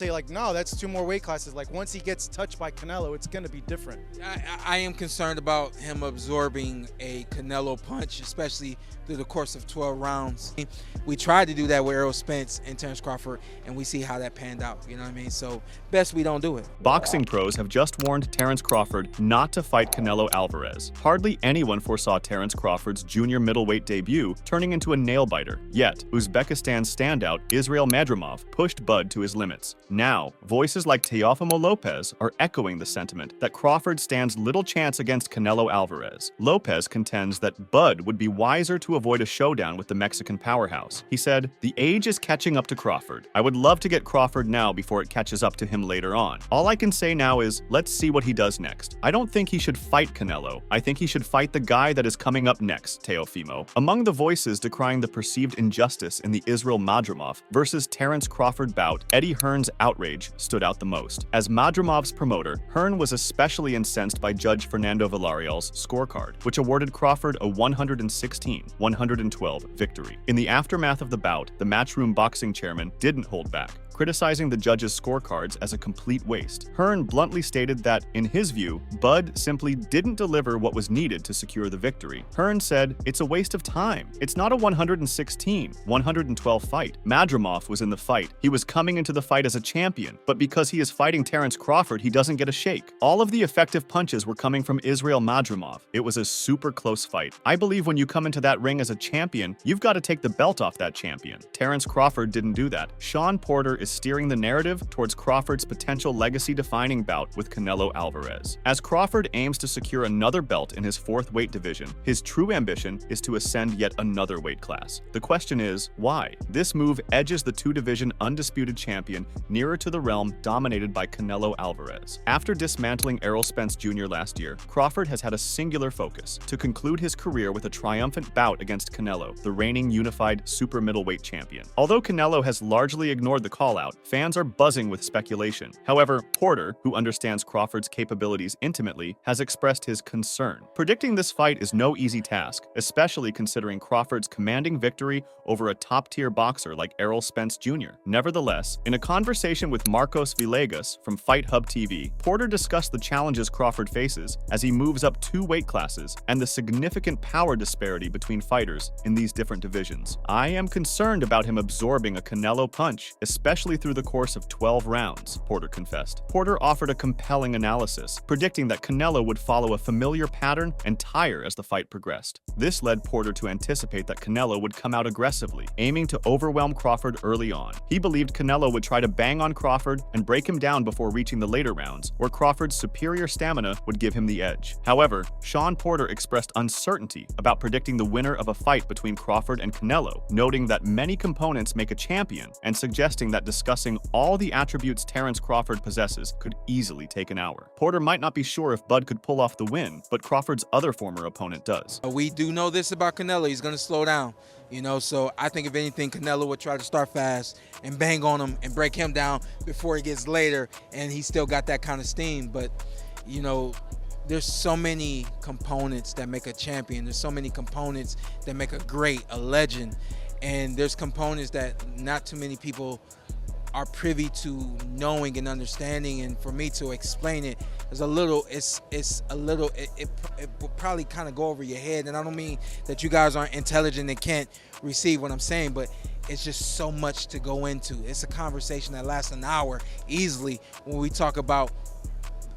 Say like, no, that's two more weight classes. Like once he gets touched by Canelo, it's gonna be different. I am concerned about him absorbing a Canelo punch, especially through the course of 12 rounds. We tried to do that with Errol Spence and Terence Crawford, and we see how that panned out. You know what I mean? So best we don't do it. Boxing pros have just warned Terence Crawford not to fight Canelo Alvarez. Hardly anyone foresaw Terence Crawford's junior middleweight debut turning into a nail-biter. Yet, Uzbekistan's standout Israel Madrimov pushed Bud to his limits. Now, voices like Teofimo Lopez are echoing the sentiment that Crawford stands little chance against Canelo Alvarez. Lopez contends that Bud would be wiser to avoid a showdown with the Mexican powerhouse. He said, "The age is catching up to Crawford. I would love to get Crawford now before it catches up to him later on. All I can say now is, let's see what he does next. I don't think he should fight Canelo. I think he should fight the guy that is coming up next," Teofimo. Among the voices decrying the perceived injustice in the Israel Madrimov versus Terence Crawford bout, Eddie Hearn's outrage stood out the most. As Madrimov's promoter, Hearn was especially incensed by Judge Fernando Villarreal's scorecard, which awarded Crawford a 116-112 victory. In the aftermath of the bout, the Matchroom boxing chairman didn't hold back, criticizing the judge's scorecards as a complete waste. Hearn bluntly stated that, in his view, Bud simply didn't deliver what was needed to secure the victory. Hearn said, "It's a waste of time. It's not a 116-112 fight. Madrimov was in the fight. He was coming into the fight as a champion, but because he is fighting Terence Crawford, he doesn't get a shake. All of the effective punches were coming from Israel Madrimov. It was a super close fight. I believe when you come into that ring as a champion, you've got to take the belt off that champion. Terence Crawford didn't do that." Sean Porter is steering the narrative towards Crawford's potential legacy-defining bout with Canelo Alvarez. As Crawford aims to secure another belt in his fourth weight division, his true ambition is to ascend yet another weight class. The question is, why? This move edges the two-division undisputed champion nearer to the realm dominated by Canelo Alvarez. After dismantling Errol Spence Jr. last year, Crawford has had a singular focus: to conclude his career with a triumphant bout against Canelo, the reigning unified super middleweight champion. Although Canelo has largely ignored the call-out, fans are buzzing with speculation. However, Porter, who understands Crawford's capabilities intimately, has expressed his concern. Predicting this fight is no easy task, especially considering Crawford's commanding victory over a top-tier boxer like Errol Spence Jr. Nevertheless, in a conversation with Marcos Villegas from Fight Hub TV, Porter discussed the challenges Crawford faces as he moves up two weight classes and the significant power disparity between fighters in these different divisions. "I am concerned about him absorbing a Canelo punch, especially through the course of 12 rounds, Porter confessed. Porter offered a compelling analysis, predicting that Canelo would follow a familiar pattern and tire as the fight progressed. This led Porter to anticipate that Canelo would come out aggressively, aiming to overwhelm Crawford early on. He believed Canelo would try to bang on Crawford and break him down before reaching the later rounds, where Crawford's superior stamina would give him the edge. However, Sean Porter expressed uncertainty about predicting the winner of a fight between Crawford and Canelo, noting that many components make a champion and suggesting that discussing all the attributes Terence Crawford possesses could easily take an hour. Porter might not be sure if Bud could pull off the win, but Crawford's other former opponent does. We do know this about Canelo. He's going to slow down, so I think if anything, Canelo would try to start fast and bang on him and break him down before he gets later, and he still got that kind of steam. But, there's so many components that make a champion. There's so many components that make a great, a legend. And there's components that not too many people are privy to knowing and understanding, and for me to explain it is a little, it will probably kind of go over your head. And I don't mean that you guys aren't intelligent and can't receive what I'm saying, but it's just so much to go into. It's a conversation that lasts an hour easily when we talk about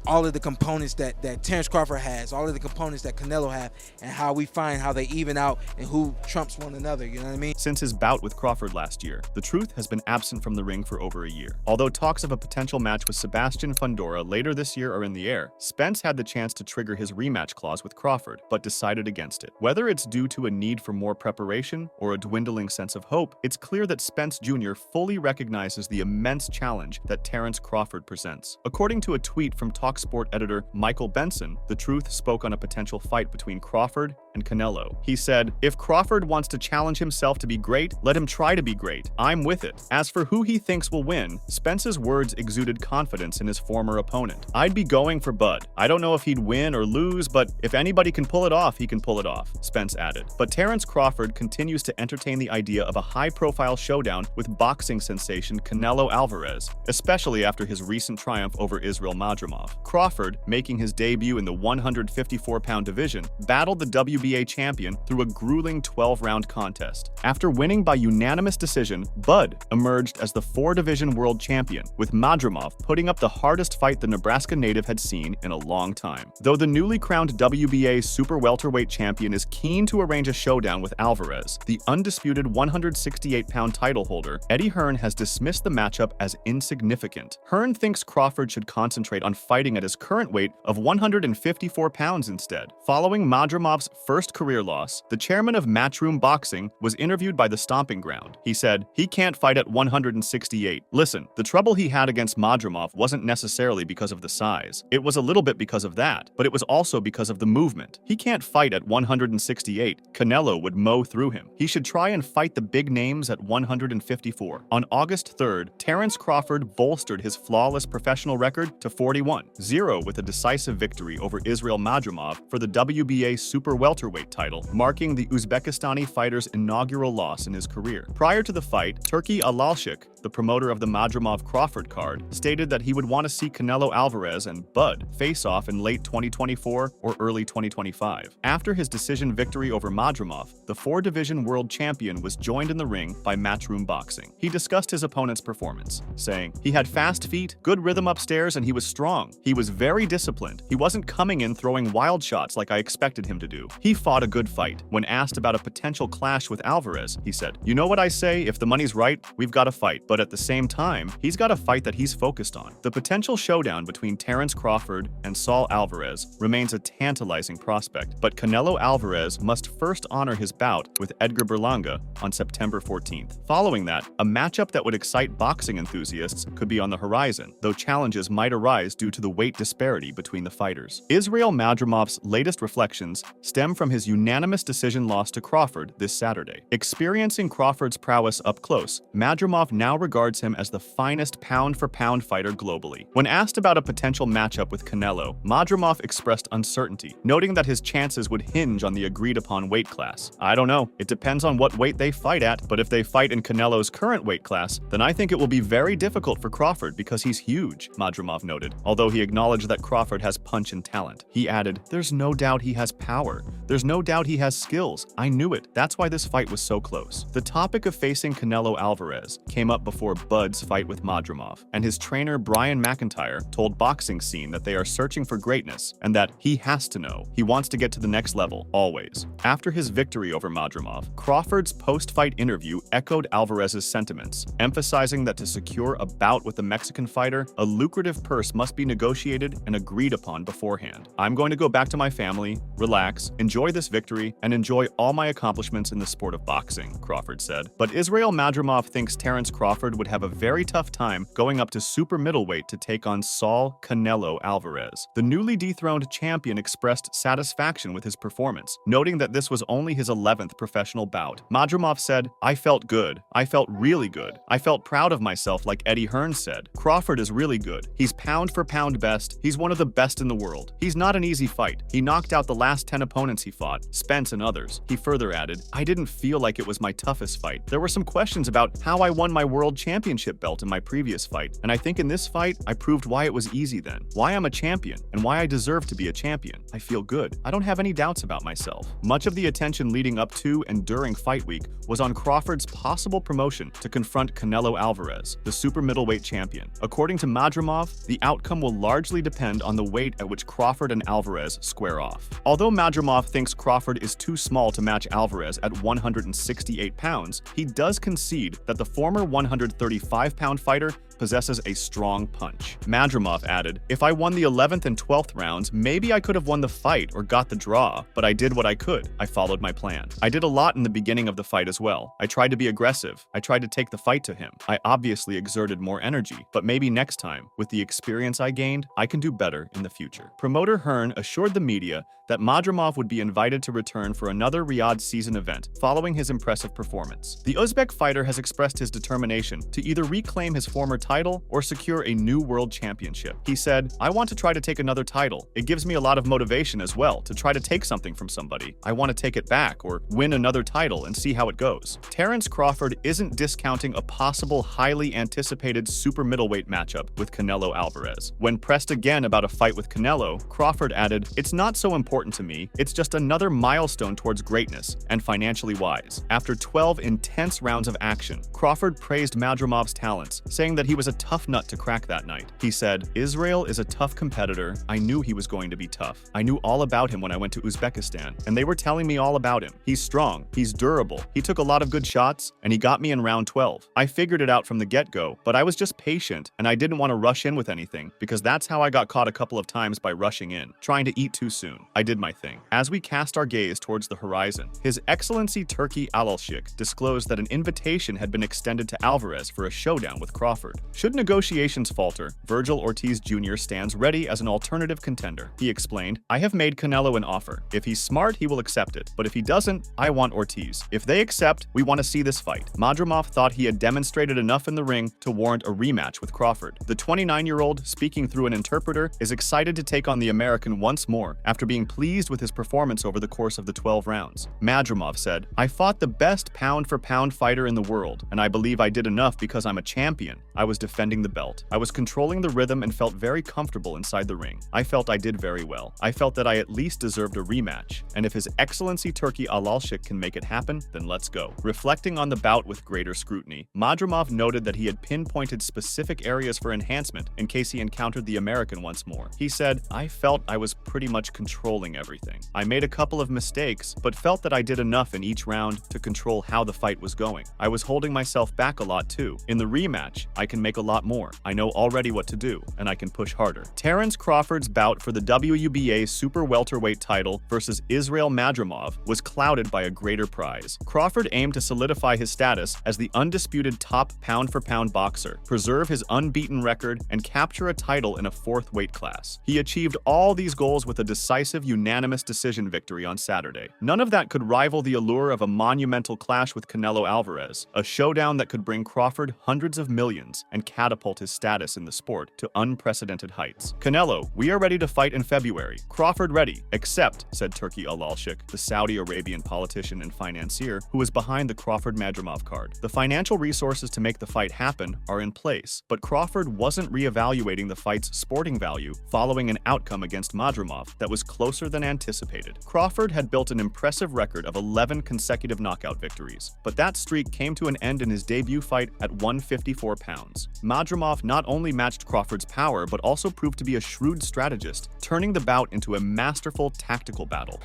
all of the components that Terence Crawford has, all of the components that Canelo have, and how we find how they even out and who trumps one another, you know what I mean? Since his bout with Crawford last year, the truth has been absent from the ring for over a year. Although talks of a potential match with Sebastian Fundora later this year are in the air, Spence had the chance to trigger his rematch clause with Crawford, but decided against it. Whether it's due to a need for more preparation or a dwindling sense of hope, it's clear that Spence Jr. fully recognizes the immense challenge that Terence Crawford presents. According to a tweet from TalkSport editor Michael Benson, the truth spoke on a potential fight between Crawford and Canelo. He said, "If Crawford wants to challenge himself to be great, let him try to be great. I'm with it." As for who he thinks will win, Spence's words exuded confidence in his former opponent. "I'd be going for Bud. I don't know if he'd win or lose, but if anybody can pull it off, he can pull it off," Spence added. But Terence Crawford continues to entertain the idea of a high-profile showdown with boxing sensation Canelo Alvarez, especially after his recent triumph over Israel Madrimov. Crawford, making his debut in the 154-pound division, battled the WBA champion through a grueling 12-round contest. After winning by unanimous decision, Bud emerged as the 4-division world champion, with Madrimov putting up the hardest fight the Nebraska native had seen in a long time. Though the newly crowned WBA super welterweight champion is keen to arrange a showdown with Alvarez, the undisputed 168-pound title holder, Eddie Hearn has dismissed the matchup as insignificant. Hearn thinks Crawford should concentrate on fighting at his current weight of 154 pounds instead. Following Madrimov's first career loss, the chairman of Matchroom Boxing was interviewed by the Stomping Ground. He said, "He can't fight at 168. Listen, the trouble he had against Madrimov wasn't necessarily because of the size. It was a little bit because of that, but it was also because of the movement. He can't fight at 168. Canelo would mow through him. He should try and fight the big names at 154. On August 3rd, Terence Crawford bolstered his flawless professional record to 41-0 with a decisive victory over Israel Madrimov for the WBA super welterweight title, marking the Uzbekistani fighter's inaugural loss in his career. Prior to the fight, Turki Alalshik, the promoter of the Madrimov-Crawford card, stated that he would want to see Canelo Alvarez and Bud face off in late 2024 or early 2025. After his decision victory over Madrimov, the 4-division world champion was joined in the ring by Matchroom Boxing. He discussed his opponent's performance, saying, "He had fast feet, good rhythm upstairs, and he was strong. He was very disciplined. He wasn't coming in throwing wild shots like I expected him to do. He fought a good fight." When asked about a potential clash with Alvarez, he said, "You know what I say, if the money's right, we've got a fight. But at the same time, he's got a fight that he's focused on." The potential showdown between Terence Crawford and Saul Alvarez remains a tantalizing prospect, but Canelo Alvarez must first honor his bout with Edgar Berlanga on September 14th. Following that, a matchup that would excite boxing enthusiasts could be on the horizon, though challenges might arise due to the weight disparity between the fighters. Israel Madrimov's latest reflections stem from his unanimous decision loss to Crawford this Saturday. Experiencing Crawford's prowess up close, Madrimov now regards him as the finest pound-for-pound fighter globally. When asked about a potential matchup with Canelo, Madrimov expressed uncertainty, noting that his chances would hinge on the agreed-upon weight class. "I don't know. It depends on what weight they fight at, but if they fight in Canelo's current weight class, then I think it will be very difficult for Crawford because he's huge," Madrimov noted, although he acknowledged that Crawford has punch and talent. He added, "There's no doubt he has power. There's no doubt he has skills. I knew it. That's why this fight was so close." The topic of facing Canelo Alvarez came up before Bud's fight with Madrimov, and his trainer Brian McIntyre told Boxing Scene that they are searching for greatness and that he has to know. He wants to get to the next level, always. After his victory over Madrimov, Crawford's post-fight interview echoed Alvarez's sentiments, emphasizing that to secure a bout with the Mexican fighter, a lucrative purse must be negotiated and agreed upon beforehand. "I'm going to go back to my family, relax, enjoy this victory, and enjoy all my accomplishments in the sport of boxing," Crawford said. But Israel Madrimov thinks Terence Crawford would have a very tough time going up to super middleweight to take on Saul Canelo Alvarez. The newly dethroned champion expressed satisfaction with his performance, noting that this was only his 11th professional bout. Madrimov said, "I felt good. I felt really good. I felt proud of myself like Eddie Hearn said. Crawford is really good. He's pound for pound best. He's one of the best in the world. He's not an easy fight. He knocked out the last 10 opponents he fought, Spence and others." He further added, "I didn't feel like it was my toughest fight. There were some questions about how I won my world championship belt in my previous fight, and I think in this fight, I proved why it was easy then, why I'm a champion, and why I deserve to be a champion. I feel good. I don't have any doubts about myself." Much of the attention leading up to and during fight week was on Crawford's possible promotion to confront Canelo Alvarez, the super middleweight champion. According to Madrimov, the outcome will largely depend on the weight at which Crawford and Alvarez square off. Although Madrimov thinks Crawford is too small to match Alvarez at 168 pounds, he does concede that the former 135-pound fighter possesses a strong punch. Madrimov added, "If I won the 11th and 12th rounds, maybe I could have won the fight or got the draw, but I did what I could. I followed my plan. I did a lot in the beginning of the fight as well. I tried to be aggressive. I tried to take the fight to him. I obviously exerted more energy, but maybe next time, with the experience I gained, I can do better in the future." Promoter Hearn assured the media that Madrimov would be invited to return for another Riyadh season event following his impressive performance. The Uzbek fighter has expressed his determination to either reclaim his former title or secure a new world championship. He said, "I want to try to take another title. It gives me a lot of motivation as well to try to take something from somebody. I want to take it back or win another title and see how it goes." Terence Crawford isn't discounting a possible highly anticipated super middleweight matchup with Canelo Alvarez. When pressed again about a fight with Canelo, Crawford added, "It's not so important to me, it's just another milestone towards greatness and financially wise." After 12 intense rounds of action, Crawford praised Madrimov's talents, saying that he was a tough nut to crack that night. He said, "Israel is a tough competitor. I knew he was going to be tough. I knew all about him when I went to Uzbekistan, and they were telling me all about him. He's strong, he's durable, he took a lot of good shots, and he got me in round 12. I figured it out from the get-go, but I was just patient, and I didn't want to rush in with anything, because that's how I got caught a couple of times by rushing in, trying to eat too soon. I did my thing." As we cast our gaze towards the horizon, His Excellency Turki Alalshik disclosed that an invitation had been extended to Alvarez for a showdown with Crawford. Should negotiations falter, Virgil Ortiz Jr. stands ready as an alternative contender. He explained, "I have made Canelo an offer. If he's smart, he will accept it. But if he doesn't, I want Ortiz. If they accept, we want to see this fight." Madrimov thought he had demonstrated enough in the ring to warrant a rematch with Crawford. The 29-year-old, speaking through an interpreter, is excited to take on the American once more after being pleased with his performance over the course of the 12 rounds. Madrimov said, "I fought the best pound-for-pound fighter in the world, and I believe I did enough because I'm a champion. I was defending the belt. I was controlling the rhythm and felt very comfortable inside the ring. I felt I did very well. I felt that I at least deserved a rematch, and if His Excellency Turki Alalshik can make it happen, then let's go." Reflecting on the bout with greater scrutiny, Madrimov noted that he had pinpointed specific areas for enhancement in case he encountered the American once more. He said, "I felt I was pretty much controlling everything. I made a couple of mistakes, but felt that I did enough in each round to control how the fight was going. I was holding myself back a lot too. In the rematch, I can make a lot more. I know already what to do, and I can push harder." Terence Crawford's bout for the WBA super welterweight title versus Israel Madrimov was clouded by a greater prize. Crawford aimed to solidify his status as the undisputed top pound-for-pound boxer, preserve his unbeaten record, and capture a title in a fourth weight class. He achieved all these goals with a decisive unanimous decision victory on Saturday. None of that could rival the allure of a monumental clash with Canelo Alvarez, a showdown that could bring Crawford hundreds of millions and catapult his status in the sport to unprecedented heights. "Canelo, we are ready to fight in February. Crawford ready, except," said Turki Alalshik, the Saudi Arabian politician and financier who was behind the Crawford-Madrimov card. "The financial resources to make the fight happen are in place, but Crawford wasn't reevaluating the fight's sporting value following an outcome against Madrimov that was closer than anticipated." Crawford had built an impressive record of 11 consecutive knockout victories, but that streak came to an end in his debut fight at 154 pounds. Madrimov not only matched Crawford's power, but also proved to be a shrewd strategist, turning the bout into a masterful tactical battle.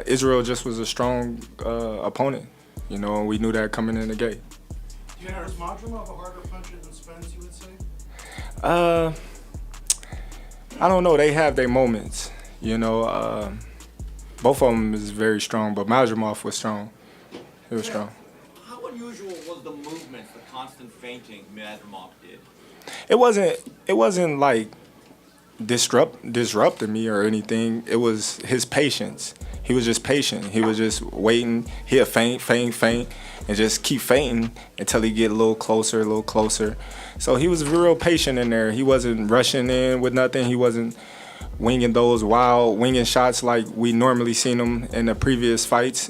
Israel just was a strong opponent, and we knew that coming in the gate. Yeah, is Madrimov a harder puncher than Spence, you would say? I don't know. They have their moments, both of them is very strong, but Madrimov was strong. He was strong. How unusual was the movement, the constant feinting Madrimov did? It wasn't like disrupting me or anything. It was his patience. He was just patient. He was just waiting. He'll feint, and just keep feinting until he get a little closer. So he was real patient in there. He wasn't rushing in with nothing. He wasn't winging those wild shots like we normally seen him in the previous fights.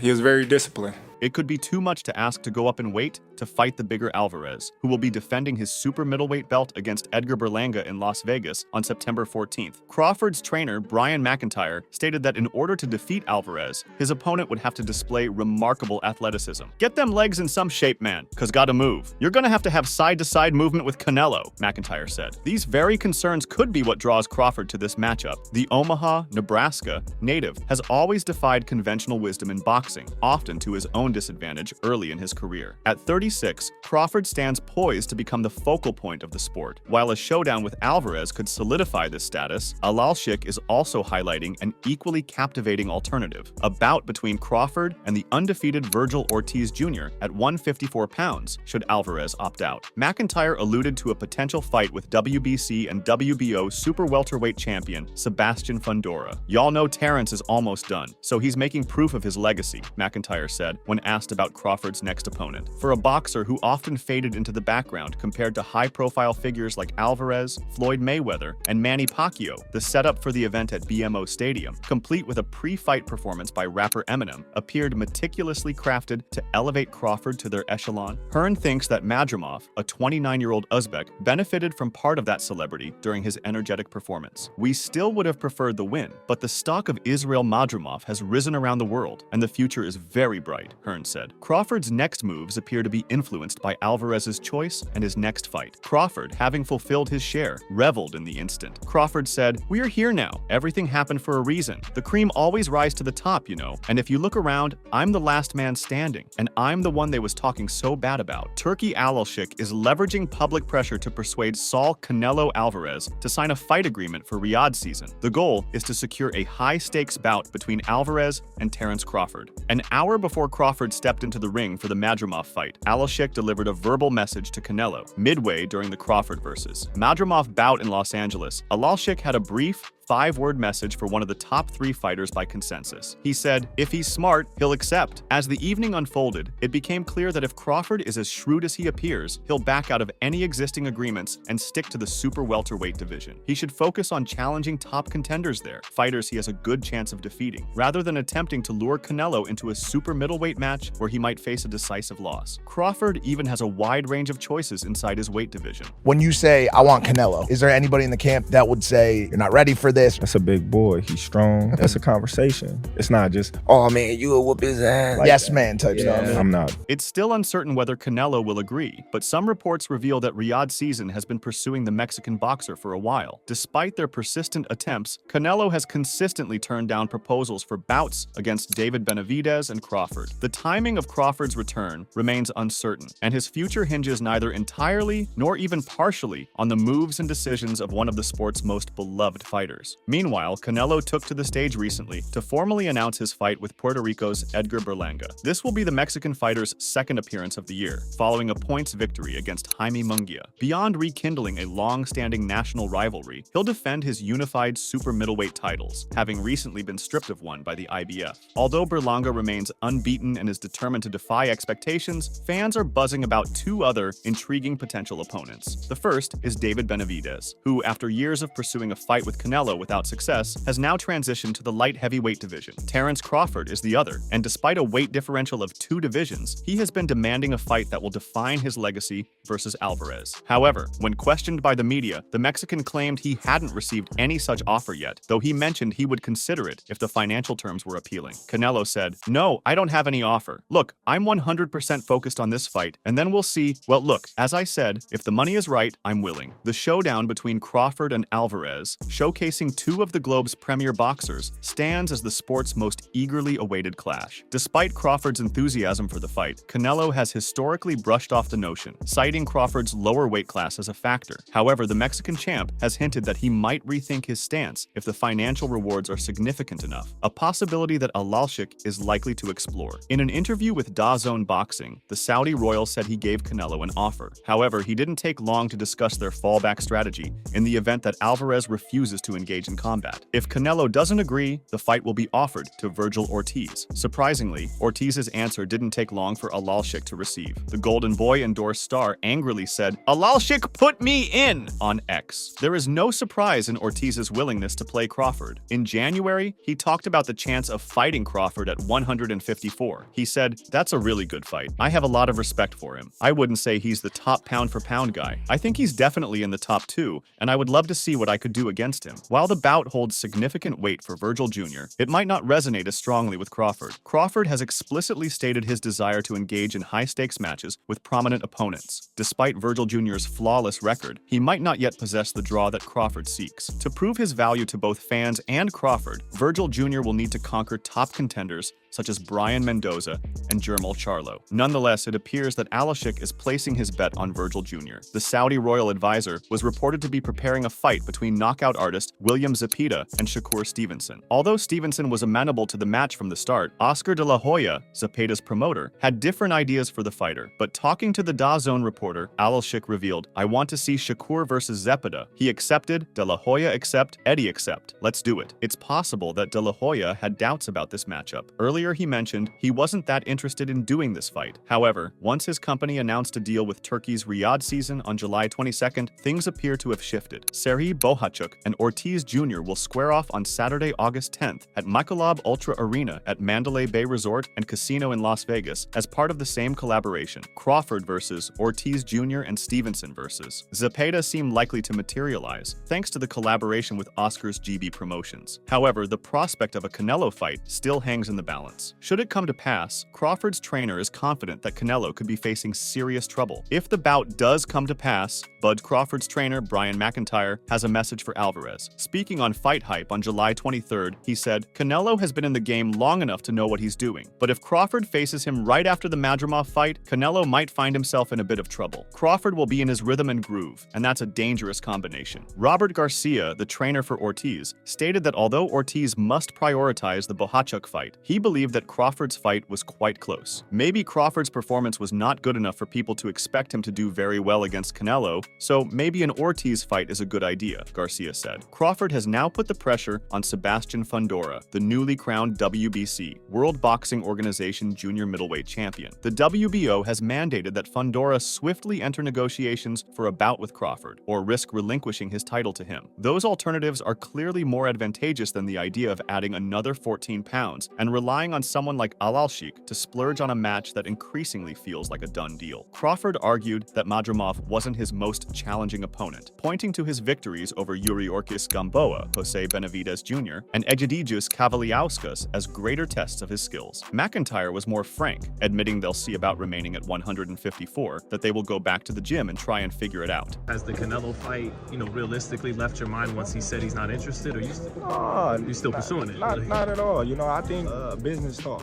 He was very disciplined. It could be too much to ask to go up in weight to fight the bigger Alvarez, who will be defending his super middleweight belt against Edgar Berlanga in Las Vegas on September 14th. Crawford's trainer, Brian McIntyre, stated that in order to defeat Alvarez, his opponent would have to display remarkable athleticism. "Get them legs in some shape, man, cause gotta move. You're gonna have to have side-to-side movement with Canelo," McIntyre said. These very concerns could be what draws Crawford to this matchup. The Omaha, Nebraska native has always defied conventional wisdom in boxing, often to his own disadvantage early in his career. At 30 36, Crawford stands poised to become the focal point of the sport. While a showdown with Alvarez could solidify this status, Alalshik is also highlighting an equally captivating alternative, a bout between Crawford and the undefeated Virgil Ortiz Jr. at 154 pounds, should Alvarez opt out. McIntyre alluded to a potential fight with WBC and WBO super welterweight champion Sebastian Fundora. "Y'all know Terence is almost done, so he's making proof of his legacy," McIntyre said when asked about Crawford's next opponent. For a boxer who often faded into the background compared to high-profile figures like Alvarez, Floyd Mayweather, and Manny Pacquiao, the setup for the event at BMO Stadium, complete with a pre-fight performance by rapper Eminem, appeared meticulously crafted to elevate Crawford to their echelon. Hearn thinks that Madrimov, a 29-year-old Uzbek, benefited from part of that celebrity during his energetic performance. "We still would have preferred the win, but the stock of Israel Madrimov has risen around the world, and the future is very bright," Hearn said. Crawford's next moves appear to be influenced by Alvarez's choice and his next fight. Crawford, having fulfilled his share, reveled in the instant. Crawford said, "We are here now. Everything happened for a reason. The cream always rise to the top, you know. And if you look around, I'm the last man standing, and I'm the one they was talking so bad about." Turki Alalshik is leveraging public pressure to persuade Saul Canelo Alvarez to sign a fight agreement for Riyadh season. The goal is to secure a high-stakes bout between Alvarez and Terence Crawford. An hour before Crawford stepped into the ring for the Madrimov fight, Alalshik delivered a verbal message to Canelo, midway during the Crawford versus Madrimov bout in Los Angeles. Alalshik had a brief, 5-word message for one of the top 3 fighters by consensus. He said, "If he's smart, he'll accept." As the evening unfolded, it became clear that if Crawford is as shrewd as he appears, he'll back out of any existing agreements and stick to the super welterweight division. He should focus on challenging top contenders there, fighters he has a good chance of defeating, rather than attempting to lure Canelo into a super middleweight match where he might face a decisive loss. Crawford even has a wide range of choices inside his weight division. When you say, "I want Canelo," is there anybody in the camp that would say, "You're not ready for this"? That's a big boy. He's strong. That's a conversation. It's not just, "Oh man, you'll whoop his ass." Like yes that. man type stuff. Yeah, I'm not. It's still uncertain whether Canelo will agree, but some reports reveal that Riyadh season has been pursuing the Mexican boxer for a while. Despite their persistent attempts, Canelo has consistently turned down proposals for bouts against David Benavidez and Crawford. The timing of Crawford's return remains uncertain, and his future hinges neither entirely nor even partially on the moves and decisions of one of the sport's most beloved fighters. Meanwhile, Canelo took to the stage recently to formally announce his fight with Puerto Rico's Edgar Berlanga. This will be the Mexican fighter's second appearance of the year, following a points victory against Jaime Munguia. Beyond rekindling a long-standing national rivalry, he'll defend his unified super middleweight titles, having recently been stripped of one by the IBF. Although Berlanga remains unbeaten and is determined to defy expectations, fans are buzzing about 2 other intriguing potential opponents. The first is David Benavidez, who, after years of pursuing a fight with Canelo without success, has now transitioned to the light heavyweight division. Terence Crawford is the other, and despite a weight differential of 2 divisions, he has been demanding a fight that will define his legacy versus Alvarez. However, when questioned by the media, the Mexican claimed he hadn't received any such offer yet, though he mentioned he would consider it if the financial terms were appealing. Canelo said, "No, I don't have any offer. Look, I'm 100% focused on this fight, and then we'll see. Well, look, as I said, if the money is right, I'm willing." The showdown between Crawford and Alvarez, showcasing 2 of the globe's premier boxers, stands as the sport's most eagerly awaited clash. Despite Crawford's enthusiasm for the fight, Canelo has historically brushed off the notion, citing Crawford's lower weight class as a factor. However, the Mexican champ has hinted that he might rethink his stance if the financial rewards are significant enough, a possibility that Alalshik is likely to explore. In an interview with DAZN Boxing, the Saudi royal said he gave Canelo an offer. However, he didn't take long to discuss their fallback strategy in the event that Alvarez refuses to engage in combat. If Canelo doesn't agree, the fight will be offered to Virgil Ortiz. Surprisingly, Ortiz's answer didn't take long for Alalshik to receive. The Golden Boy-endorsed star angrily said, "Alalshik put me in!" on X. There is no surprise in Ortiz's willingness to play Crawford. In January, he talked about the chance of fighting Crawford at 154. He said, "That's a really good fight. I have a lot of respect for him. I wouldn't say he's the top pound-for-pound guy. I think he's definitely in the top 2, and I would love to see what I could do against him." While the bout holds significant weight for Virgil Jr., it might not resonate as strongly with Crawford. Crawford has explicitly stated his desire to engage in high-stakes matches with prominent opponents. Despite Virgil Jr.'s flawless record, he might not yet possess the draw that Crawford seeks. To prove his value to both fans and Crawford, Virgil Jr. will need to conquer top contenders such as Brian Mendoza and Jermall Charlo. Nonetheless, it appears that Alashik is placing his bet on Virgil Jr. The Saudi royal advisor was reported to be preparing a fight between knockout artist William Zepeda and Shakur Stevenson. Although Stevenson was amenable to the match from the start, Oscar de la Hoya, Zepeda's promoter, had different ideas for the fighter. But talking to the DAZN reporter, Alashik revealed, "I want to see Shakur versus Zepeda. He accepted, de la Hoya accept, Eddie accept. Let's do it." It's possible that de la Hoya had doubts about this matchup. Earlier he mentioned he wasn't that interested in doing this fight. However, once his company announced a deal with Turkey's Riyadh season on July 22nd, things appear to have shifted. Serhiy Bohachuk and Ortiz Jr. will square off on Saturday, August 10th at Michelob Ultra Arena at Mandalay Bay Resort and Casino in Las Vegas as part of the same collaboration. Crawford versus Ortiz Jr. and Stevenson versus Zepeda seem likely to materialize, thanks to the collaboration with Oscar's GB Promotions. However, the prospect of a Canelo fight still hangs in the balance. Should it come to pass, Crawford's trainer is confident that Canelo could be facing serious trouble. If the bout does come to pass, Bud Crawford's trainer, Brian McIntyre, has a message for Alvarez. Speaking on Fight Hype on July 23rd, he said, "Canelo has been in the game long enough to know what he's doing. But if Crawford faces him right after the Madrimov fight, Canelo might find himself in a bit of trouble. Crawford will be in his rhythm and groove, and that's a dangerous combination." Robert Garcia, the trainer for Ortiz, stated that although Ortiz must prioritize the Bohachuk fight, he believed that Crawford's fight was quite close. Maybe Crawford's performance was not good enough for people to expect him to do very well against Canelo, so maybe an Ortiz fight is a good idea, Garcia said. Crawford has now put the pressure on Sebastian Fundora, the newly crowned WBC, World Boxing Organization junior middleweight champion. The WBO has mandated that Fundora swiftly enter negotiations for a bout with Crawford, or risk relinquishing his title to him. Those alternatives are clearly more advantageous than the idea of adding another 14 pounds and relying on someone like Alashik to splurge on a match that increasingly feels like a done deal. Crawford argued that Madrimov wasn't his most challenging opponent, pointing to his victories over Yuriorkis Gamboa, Jose Benavidez Jr., and Egidijus Kavaliauskas as greater tests of his skills. McIntyre was more frank, admitting they'll see about remaining at 154, that they will go back to the gym and try and figure it out. Has the Canelo fight, realistically left your mind once he said he's not interested, or you still pursuing it? Not at all. I think business talk.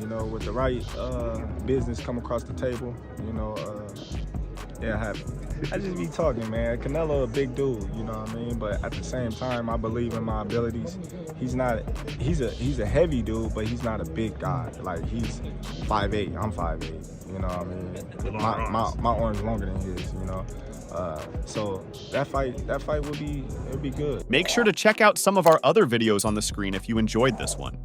With the right business come across the table, yeah, happy. I just be talking, man. Canelo a big dude, you know what I mean? But at the same time, I believe in my abilities. He's a heavy dude, but he's not a big guy. Like, he's 5'8", I'm 5'8", you know what I mean? My arm's longer than his, so that fight would be good. Make sure to check out some of our other videos on the screen if you enjoyed this one.